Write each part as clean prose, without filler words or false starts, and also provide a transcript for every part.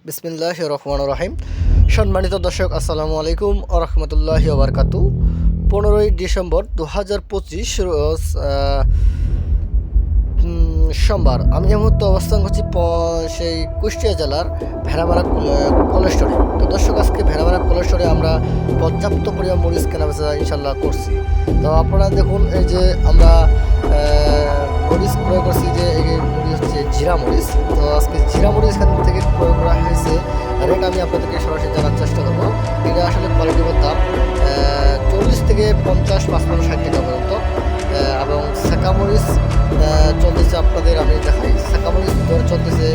বিসমিল্লাহির রহমানির রহিম। সম্মানিত দর্শক, আসসালামু আলাইকুম ওয়া রাহমাতুল্লাহি ওয়া বারাকাতুহু। 15ই ডিসেম্বর 2025 রোজ সোমবার। আমি এই মুহূর্তে অবস্থান করছি সেই কুষ্টিয়া জেলার ভেড়ামারা কলেস্টোরে। তো দর্শক, আজকে ভেড়ামারা কলেস্টোরে আমরা পর্যাপ্ত পরিমাণ মরিচ কেনাবেচা ইনশাল্লাহ করছি। তো আপনারা দেখুন, এই যে আমরা মরিচ ক্রয় করছি, যে এই মরিচ হচ্ছে জিরা মরিচ। তো আজকে জিরা মরিচ এখান থেকে ক্রয় করা হয়েছে। রেট আমি আপনাদেরকে সরাসরি জানার চেষ্টা করবো। এটা আসলে কোয়ালিটির দাম 40 থেকে 50, 55, 60 টাকা পর্যন্ত। এবং সেকামরিচ চলতেছে, আপনাদের আমি দেখাই। সেকামরিচ দর চলতেছে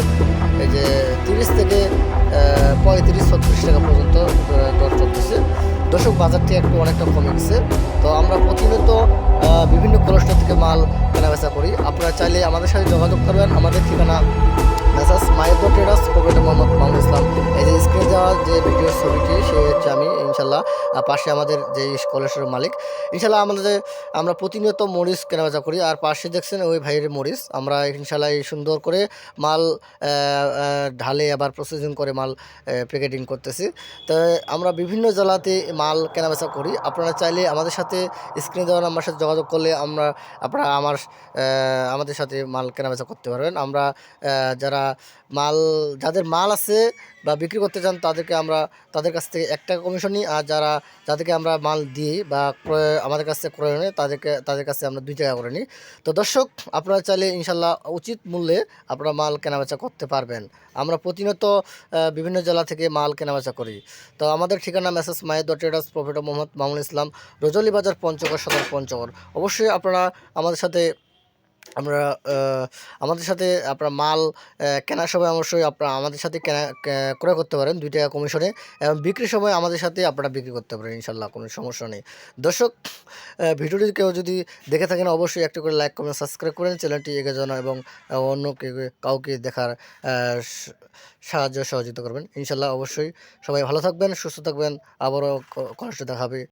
এই যে 30 থেকে 35-36 টাকা পর্যন্ত দর চলতেছে। দর্শক, বাজারটি একটু অনেকটা কমে গেছে। তো আমরা প্রতিনিয়ত বিভিন্ন কোলেস্টোর থেকে মাল কেনাবেচা করি। আপনারা চাইলে আমাদের সাথে যোগাযোগ করবেন। আমাদের ঠিকানা মেসার্স মায়ের ট্রেডার্স, প্রোপাইটার মোহাম্মদ মামুনুল ইসলাম। এই যে স্ক্রিনে দেওয়া যে ভিডিওর ছবিটি, সে হচ্ছে আমি ইনশাল্লাহ। পাশে আমাদের যে কলেজের মালিক ইনশাল্লাহ। আমরা প্রতিনিয়ত মরিচ কেনাবেচা করি। আর পাশে দেখছেন ওই ভাইয়ের মরিচ। আমরা ইনশাল্লাহ এই সুন্দর করে মাল ঢালে আবার প্রসেসিং করে মাল প্যাকেটিং করতেছি। তো আমরা বিভিন্ন জেলাতে মাল কেনাবেচা করি। আপনারা চাইলে আমাদের সাথে স্ক্রিনে দেওয়া নাম্বার সাথে যোগাযোগ করলে আপনারা আমাদের সাথে মাল কেনাবেচা করতে পারবেন। আমরা যাদের মাল আছে বা বিক্রি করতে চান, তাদের কাছ থেকে 1 টাকা কমিশন নিই। আর যাদেরকে আমরা মাল দিই বা আমাদের কাছ থেকে ক্রয় নিই, তাদের কাছে আমরা 2 টাকা করে নিই। তো দর্শক, আপনারা চাইলে ইনশাল্লাহ উচিত মূল্যে আপনারা মাল কেনাবেচা করতে পারবেন। আমরা প্রতিনিয়ত বিভিন্ন জেলা থেকে মাল কেনাবেচা করি। তো আমাদের ঠিকানা মেসার্স মায়ের ট্রেডার্স, প্রোপাইটার মোহাম্মদ মামুনুল ইসলাম, রজলি বাজার, পঞ্চগড় সদর, পঞ্চগড়। অবশ্যই আপনারা আমাদের সাথে আমরা আমাদের সাথে আপনার মাল কেনার সময় অবশ্যই আপনারা আমাদের সাথে ক্রয় করতে পারেন 2 টাকা কমিশনে, এবং বিক্রির সময় আমাদের সাথে আপনারা বিক্রি করতে পারেন ইনশাল্লাহ, কোনো সমস্যা নেই। দর্শক, ভিডিওটি কেউ যদি দেখে থাকেন, অবশ্যই একটা করে লাইক, কমেন্ট, সাবস্ক্রাইব করেন চ্যানেলটি এগিয়ে জানা, এবং অন্য কাউকে দেখার সাহায্য সহযোগিতা করবেন ইনশাল্লাহ। অবশ্যই সবাই ভালো থাকবেন, সুস্থ থাকবেন। আবারও কষ্ট দেখাবে।